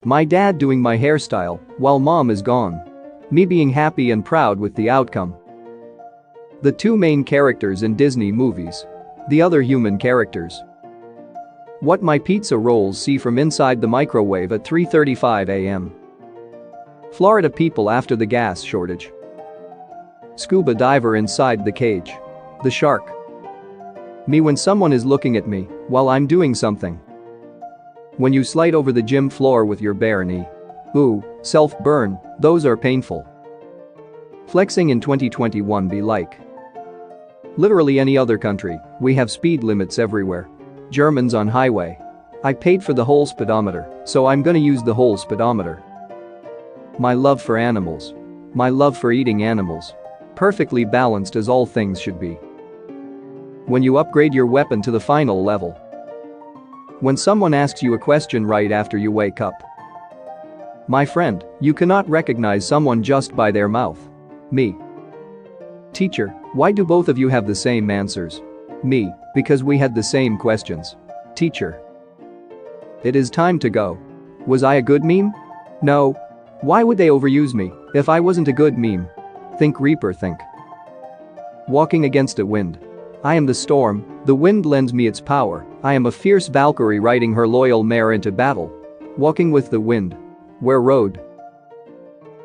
My dad doing my hairstyle while mom is gone. Me being happy and proud with the outcome. The two main characters in Disney movies. The other human characters. What my pizza rolls see from inside the microwave at 3:35 a.m. Florida people after the gas shortage. Scuba diver inside the cage. The shark. Me when someone is looking at me while I'm doing something. When you slide over the gym floor with your bare knee. Ooh, self-burn, those are painful. Flexing in 2021 be like. Literally any other country, we have speed limits everywhere. Germans on highway. I paid for the whole speedometer, so I'm gonna use the whole speedometer. My love for animals. My love for eating animals. Perfectly balanced as all things should be. When you upgrade your weapon to the final level. When someone asks you a question right after you wake up. My friend, you cannot recognize someone just by their mouth. Me. Teacher, why do both of you have the same answers? Me, because we had the same questions. Teacher. It is time to go. Was I a good meme? No. Why would they overuse me if I wasn't a good meme? Think Reaper think. Walking against a wind. I am the storm, the wind lends me its power, I am a fierce Valkyrie riding her loyal mare into battle. Walking with the wind. Where road?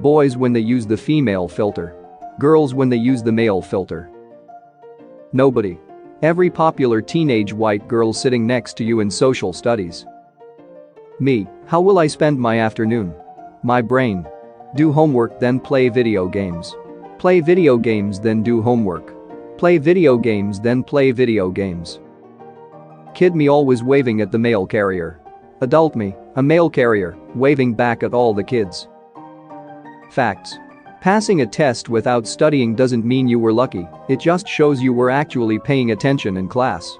Boys when they use the female filter. Girls when they use the male filter. Nobody. Every popular teenage white girl sitting next to you in social studies. Me, how will I spend my afternoon? My brain. Do homework then play video games. Play video games then do homework. Play video games then play video games. Kid me always waving at the mail carrier. Adult me, a mail carrier, waving back at all the kids. Facts. Passing a test without studying doesn't mean you were lucky, it just shows you were actually paying attention in class.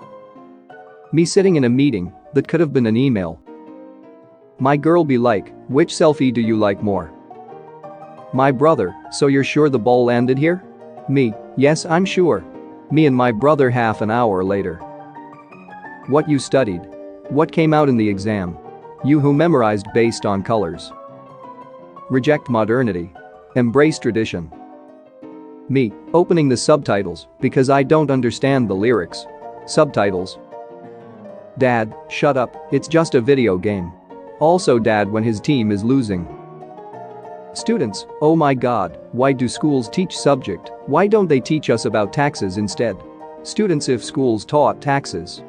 Me sitting in a meeting that could have been an email. My girl be like, which selfie do you like more? My brother, so you're sure the ball landed here? Me, yes I'm sure. Me and my brother half an hour later. What you studied? What came out in the exam? You who memorized based on colors. Reject modernity. Embrace tradition. Me, opening the subtitles because I don't understand the lyrics. Subtitles. Dad, shut up, it's just a video game. Also dad when his team is losing. Students, oh my god, why do schools teach subject? Why don't they teach us about taxes instead? Students if schools taught taxes.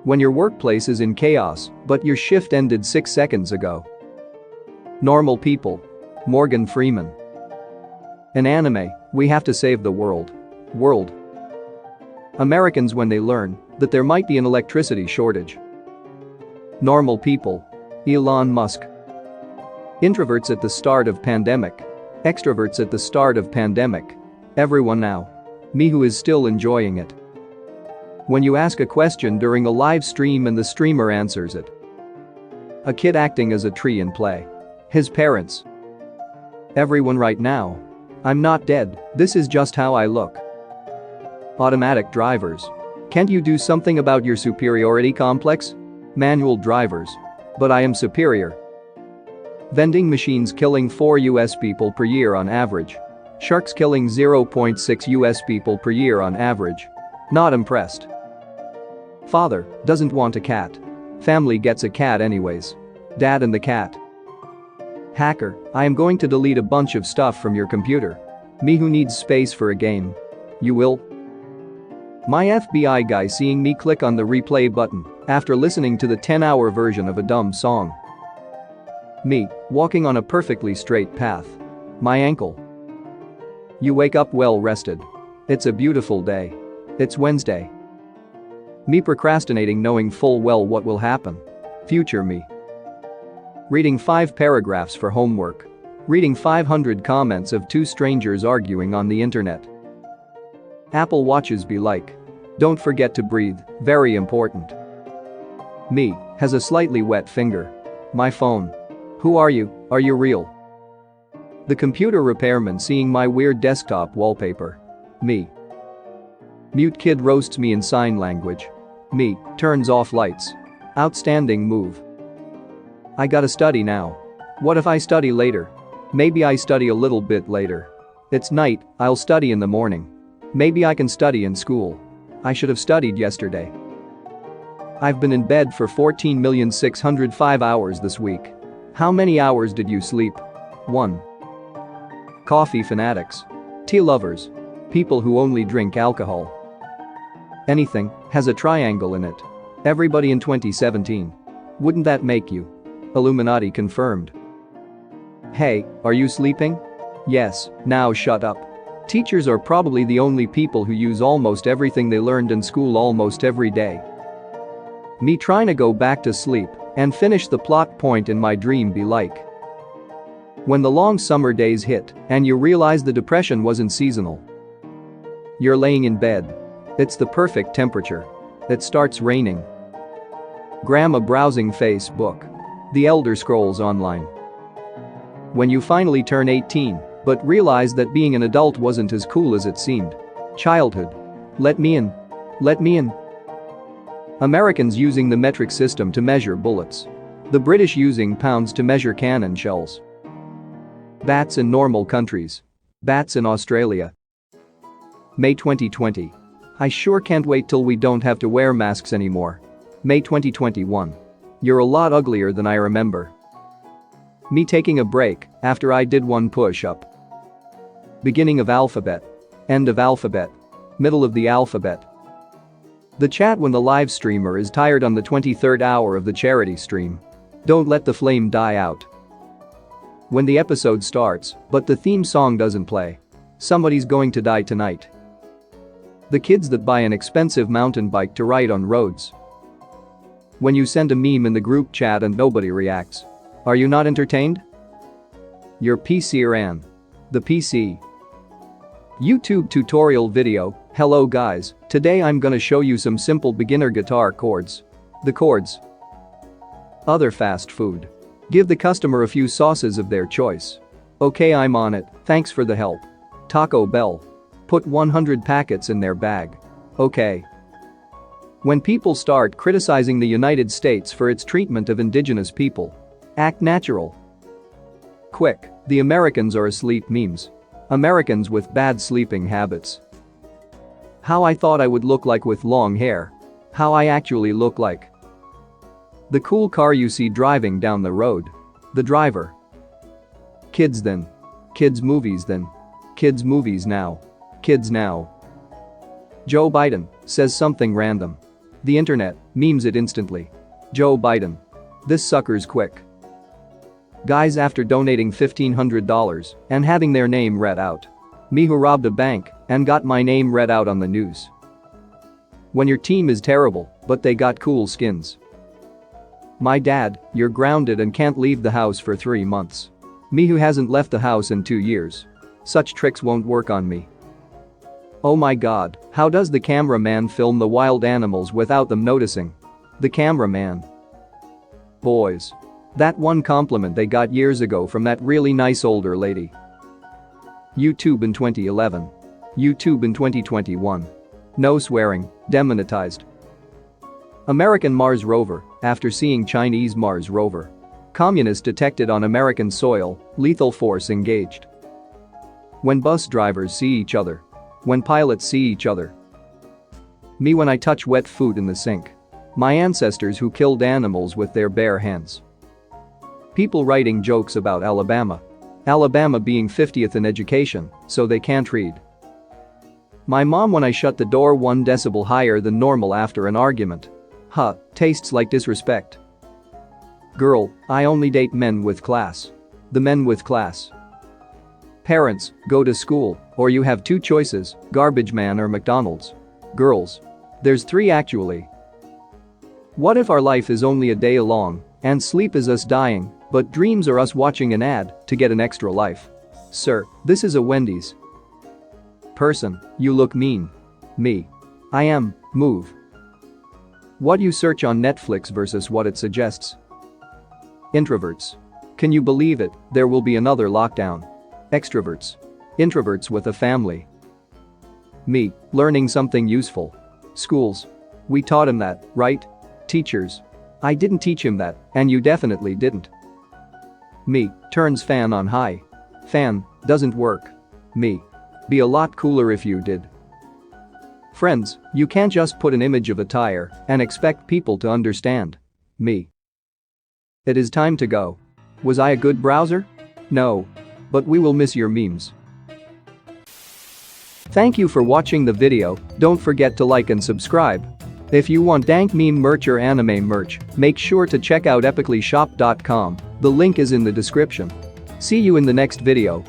When your workplace is in chaos, but your shift ended 6 seconds ago. Normal people. Morgan Freeman. In anime, we have to save the world. World. Americans when they learn that there might be an electricity shortage. Normal people. Elon Musk. Introverts at the start of pandemic. Extroverts at the start of pandemic. Everyone now. Me who is still enjoying it. When you ask a question during a live stream and the streamer answers it. A kid acting as a tree in play. His parents. Everyone right now. I'm not dead, this is just how I look. Automatic drivers. Can't you do something about your superiority complex? Manual drivers. But I am superior. Vending machines killing 4 US people per year on average. Sharks killing 0.6 US people per year on average. Not impressed. Father doesn't want a cat. Family gets a cat anyways. Dad and the cat. Hacker, I am going to delete a bunch of stuff from your computer. Me who needs space for a game. You will? My FBI guy seeing me click on the replay button after listening to the 10-hour version of a dumb song. Me, walking on a perfectly straight path. My ankle. You wake up well rested. It's a beautiful day. It's Wednesday. Me procrastinating knowing full well what will happen. Future me. Reading 5 paragraphs for homework. Reading 500 comments of 2 strangers arguing on the internet. Apple Watches be like. Don't forget to breathe, very important. Me, has a slightly wet finger. My phone. Who are you real? The computer repairman seeing my weird desktop wallpaper. Me. Mute kid roasts me in sign language. Me, turns off lights. Outstanding move. I gotta study now. What if I study later? Maybe I study a little bit later. It's night, I'll study in the morning. Maybe I can study in school. I should have studied yesterday. I've been in bed for 14,605 hours this week. How many hours did you sleep? 1. Coffee fanatics. Tea lovers. People who only drink alcohol. Anything has a triangle in it. Everybody in 2017. Wouldn't that make you? Illuminati confirmed. Hey, are you sleeping? Yes, now shut up. Teachers are probably the only people who use almost everything they learned in school almost every day. Me trying to go back to sleep and finish the plot point in my dream be like. When the long summer days hit and you realize the depression wasn't seasonal. You're laying in bed. It's the perfect temperature. It starts raining. Grandma browsing Facebook. The Elder Scrolls Online. When you finally turn 18, but realize that being an adult wasn't as cool as it seemed. Childhood. Let me in. Let me in. Americans using the metric system to measure bullets. The British using pounds to measure cannon shells. Bats in normal countries. Bats in Australia. May 2020. I sure can't wait till we don't have to wear masks anymore. May 2021. You're a lot uglier than I remember. Me taking a break after I did one push-up. Beginning of alphabet. End of alphabet. Middle of the alphabet. The chat when the live streamer is tired on the 23rd hour of the charity stream. Don't let the flame die out. When the episode starts, but the theme song doesn't play. Somebody's going to die tonight. The kids that buy an expensive mountain bike to ride on roads. When you send a meme in the group chat and nobody reacts. Are you not entertained? Your PC ran. The PC. YouTube tutorial video. Hello guys, today I'm gonna show you some simple beginner guitar chords. The chords. Other fast food. Give the customer a few sauces of their choice. Okay, I'm on it, thanks for the help. Taco Bell. Put 100 packets in their bag. Okay. When people start criticizing the United States for its treatment of indigenous people. Act natural. Quick, the Americans are asleep memes. Americans with bad sleeping habits. How I thought I would look like with long hair. How I actually look like. The cool car you see driving down the road. The driver. Kids then. Kids movies then. Kids movies now. Kids now. Joe Biden says something random. The internet memes it instantly. Joe Biden. This sucker's quick. Guys after donating $1,500 and having their name read out. Me who robbed a bank and got my name read out on the news. When your team is terrible, but they got cool skins. My dad, you're grounded and can't leave the house for 3 months. Me who hasn't left the house in 2 years. Such tricks won't work on me. Oh my god, how does the cameraman film the wild animals without them noticing? The cameraman. Boys. That one compliment they got years ago from that really nice older lady. YouTube in 2011. YouTube in 2021. No swearing, demonetized. American Mars rover, after seeing Chinese Mars rover. Communist detected on American soil, lethal force engaged. When bus drivers see each other. When pilots see each other. Me when I touch wet food in the sink. My ancestors who killed animals with their bare hands. People writing jokes about Alabama. Alabama being 50th in education, so they can't read. My mom when I shut the door 1 decibel higher than normal after an argument. Huh, tastes like disrespect. Girl, I only date men with class. The men with class. Parents, go to school, or you have 2 choices, garbage man or McDonald's. Girls. There's 3 actually. What if our life is only a day long, and sleep is us dying, but dreams are us watching an ad to get an extra life? Sir, this is a Wendy's. Person, you look mean. Me. I am, move. What you search on Netflix versus what it suggests. Introverts. Can you believe it, there will be another lockdown. Extroverts. Introverts with a family. Me, learning something useful. Schools. We taught him that, right? Teachers. I didn't teach him that, and you definitely didn't. Me, turns fan on high. Fan, doesn't work. Me. Be a lot cooler if you did. Friends, you can't just put an image of a tire and expect people to understand. Me. It is time to go. Was I a good browser? No. But we will miss your memes. Thank you for watching the video, don't forget to like and subscribe. If you want dank meme merch or anime merch, make sure to check out epiclyshop.com, the link is in the description. See you in the next video.